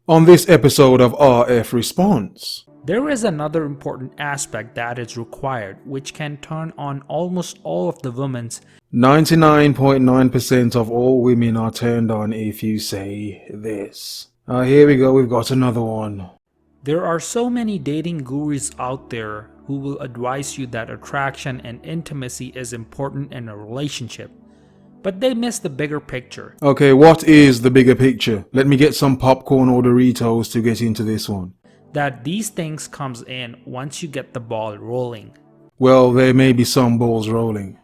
On this episode of RF Response. There is another important aspect that is required, which can turn on almost all of the women's 99.9% of all women are turned on if you say this. Here we go, we've got another one. There are so many dating gurus out there who will advise you that attraction and intimacy is important in a relationship, but they miss the bigger picture. Okay, what is the bigger picture? Let me get some popcorn or Doritos to get into this one. That these things comes in once you get the ball rolling. Well, there may be some balls rolling.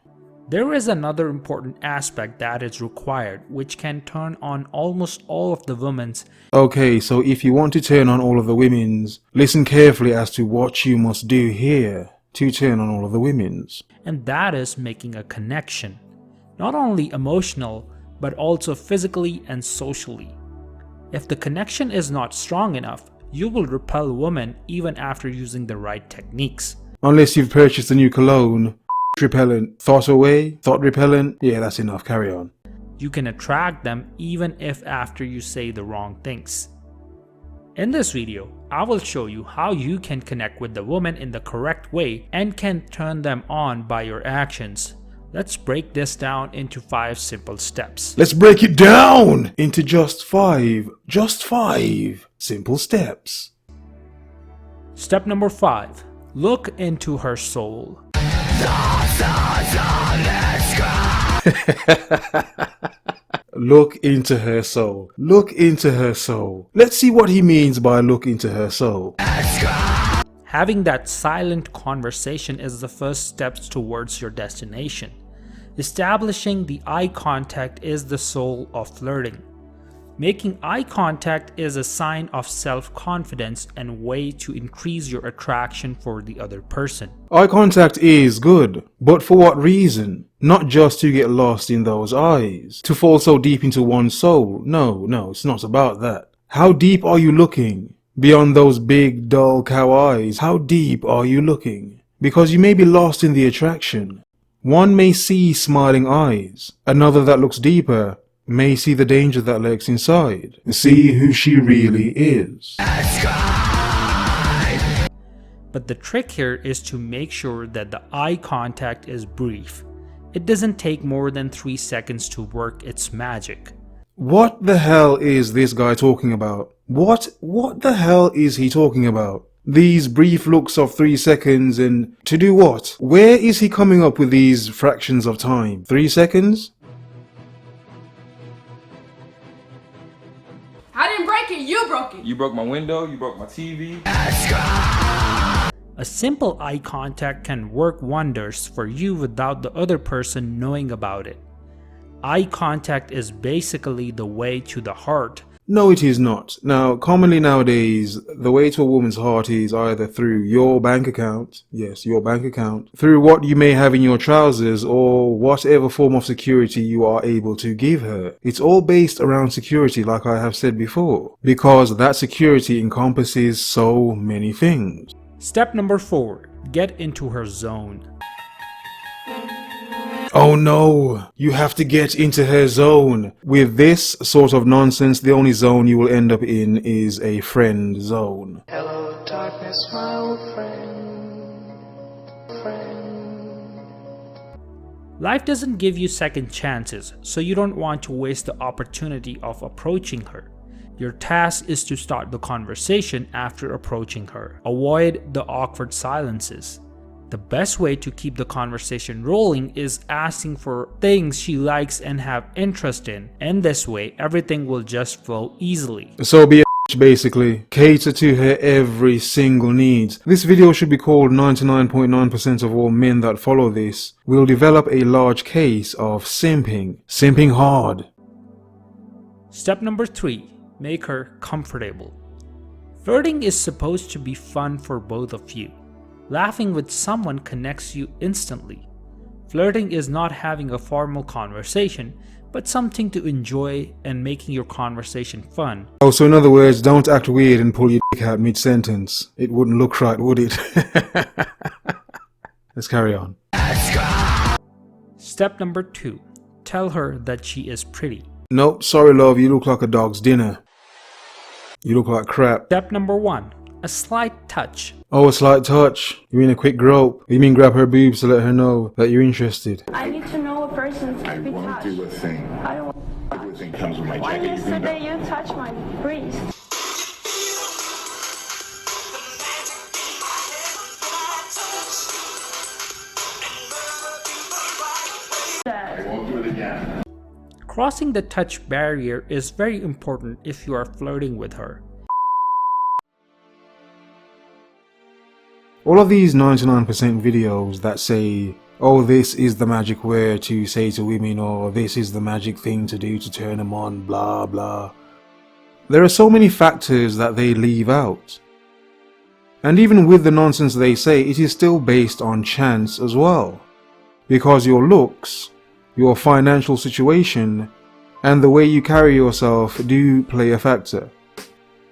There is another important aspect that is required, which can turn on almost all of the women's. Okay, so if you want to turn on all of the women's, listen carefully as to what you must do here to turn on all of the women's. And that is making a connection. Not only emotional, but also physically and socially. If the connection is not strong enough, you will repel women even after using the right techniques. Unless you've purchased a new cologne, repellent, thought away, thought repellent, yeah, that's enough, carry on. You can attract them even if after you say the wrong things. In this video, I will show you how you can connect with the woman in the correct way and can turn them on by your actions. Let's break this down into 5 simple steps. Let's break it down into just five simple steps. Step number 5. Look into her soul. Look into her soul. Look into her soul. Let's see what he means by look into her soul. Having that silent conversation is the first steps towards your destination. Establishing the eye contact is the soul of flirting. Making eye contact is a sign of self-confidence and way to increase your attraction for the other person. Eye contact is good, but for what reason? Not just to get lost in those eyes, to fall so deep into one's soul. No, it's not about that. How deep are you looking? Beyond those big, dull cow eyes, how deep are you looking? Because you may be lost in the attraction. One may see smiling eyes, another that looks deeper may see the danger that lurks inside, see who she really is. But the trick here is to make sure that the eye contact is brief. It doesn't take more than 3 seconds to work its magic. What the hell is this guy talking about? What the hell is he talking about? These brief looks of 3 seconds, and to do what? Where is he coming up with these fractions of time? 3 seconds? I didn't break it, you broke it. You broke my window, you broke my TV. A simple eye contact can work wonders for you without the other person knowing about it. Eye contact is basically the way to the heart. No, it is not. Now, commonly nowadays, the way to a woman's heart is either through your bank account, yes, your bank account, through what you may have in your trousers, or whatever form of security you are able to give her. It's all based around security, like I have said before, because that security encompasses so many things. Step number 4. Get into her zone. Oh no, you have to get into her zone. With this sort of nonsense, the only zone you will end up in is a friend zone. Hello darkness, my old friend. Life doesn't give you second chances, so you don't want to waste the opportunity of approaching her. Your task is to start the conversation after approaching her. Avoid the awkward silences. The best way to keep the conversation rolling is asking for things she likes and have interest in. And this way, everything will just flow easily. So be a basically. Cater to her every single need. This video should be called 99.9% of all men that follow this will develop a large case of simping. Simping hard. Step number 3. Make her comfortable. Flirting is supposed to be fun for both of you. Laughing with someone connects you instantly. Flirting is not having a formal conversation, but something to enjoy and making your conversation fun. Oh, so in other words, don't act weird and pull your dick out mid-sentence. It wouldn't look right, would it? Let's carry on. Step number 2. Tell her that she is pretty. Nope, sorry love, you look like a dog's dinner. You look like crap. Step number 1. A slight touch. Oh, a slight touch. You mean a quick grope? You mean grab her boobs to let her know that you're interested? I need to know a person's I be won't touched. do a thing. I don't want. Everything comes with my Why jacket. You can yesterday go. you touched my breast? I won't do it again. Crossing the touch barrier is very important if you are flirting with her. All of these 99% videos that say, oh, this is the magic word to say to women, or this is the magic thing to do to turn them on, blah blah. There are so many factors that they leave out. And even with the nonsense they say, it is still based on chance as well. Because your looks, your financial situation, and the way you carry yourself do play a factor.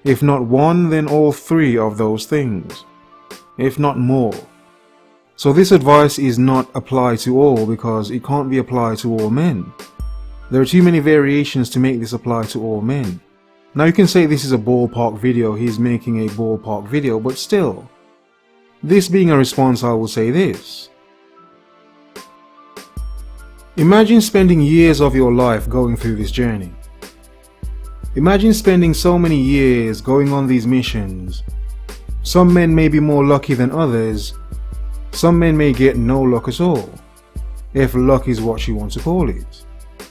If not one, then all three of those things. If not more. So this advice is not applied to all because it can't be applied to all men. There are too many variations to make this apply to all men. Now you can say this is a ballpark video, he's making a ballpark video, but still. This being a response, I will say this. Imagine spending years of your life going through this journey. Imagine spending so many years going on these missions. Some men may be more lucky than others. Some men may get no luck at all, if luck is what you want to call it.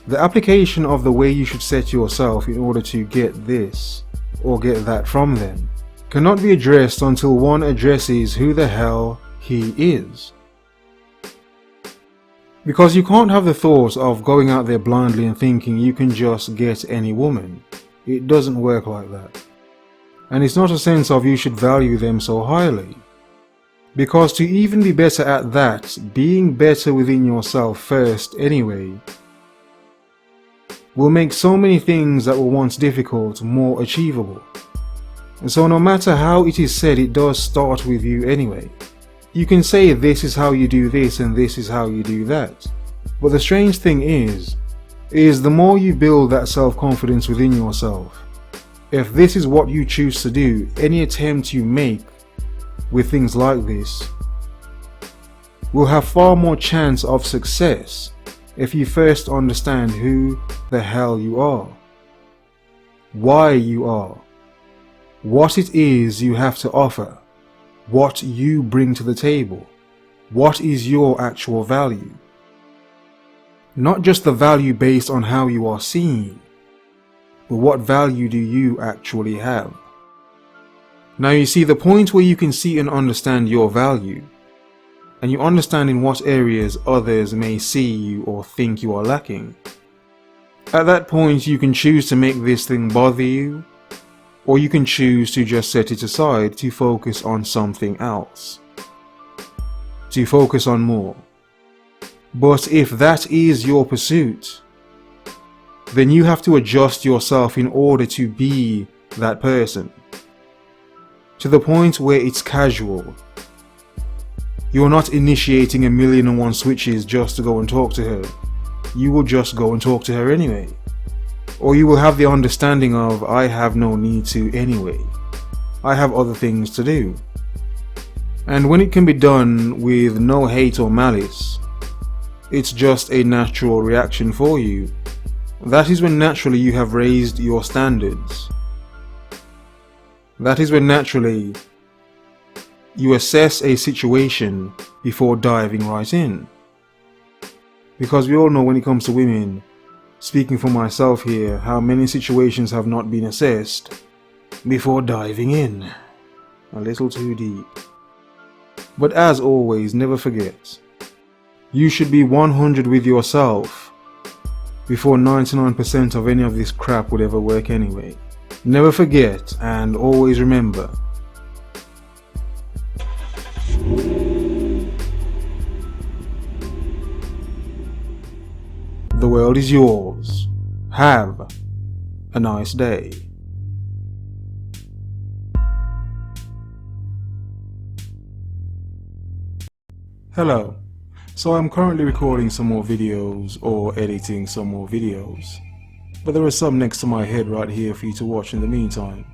The application of the way you should set yourself in order to get this or get that from them cannot be addressed until one addresses who the hell he is. Because you can't have the thought of going out there blindly and thinking you can just get any woman. It doesn't work like that. And it's not a sense of you should value them so highly. Because to even be better at that, being better within yourself first anyway, will make so many things that were once difficult more achievable. And so no matter how it is said, it does start with you anyway. You can say this is how you do this and this is how you do that. But the strange thing is the more you build that self-confidence within yourself, if this is what you choose to do, any attempt you make with things like this will have far more chance of success if you first understand who the hell you are, why you are, what it is you have to offer, what you bring to the table, what is your actual value. Not just the value based on how you are seen, but what value do you actually have? Now you see, the point where you can see and understand your value, and you understand in what areas others may see you or think you are lacking. At that point you can choose to make this thing bother you, or you can choose to just set it aside to focus on something else. To focus on more. But if that is your pursuit, then you have to adjust yourself in order to be that person. To the point where it's casual. You're not initiating 1,000,001 switches just to go and talk to her. You will just go and talk to her anyway. Or you will have the understanding of, I have no need to anyway. I have other things to do. And when it can be done with no hate or malice, it's just a natural reaction for you. That is when naturally you have raised your standards. That is when naturally you assess a situation before diving right in. Because we all know when it comes to women, speaking for myself here, how many situations have not been assessed before diving in. A little too deep. But as always, never forget, you should be 100 with yourself before 99% of any of this crap would ever work anyway. Never forget and always remember, the world is yours. Have a nice day. Hello. So I'm currently recording some more videos or editing some more videos. But there are some next to my head right here for you to watch in the meantime.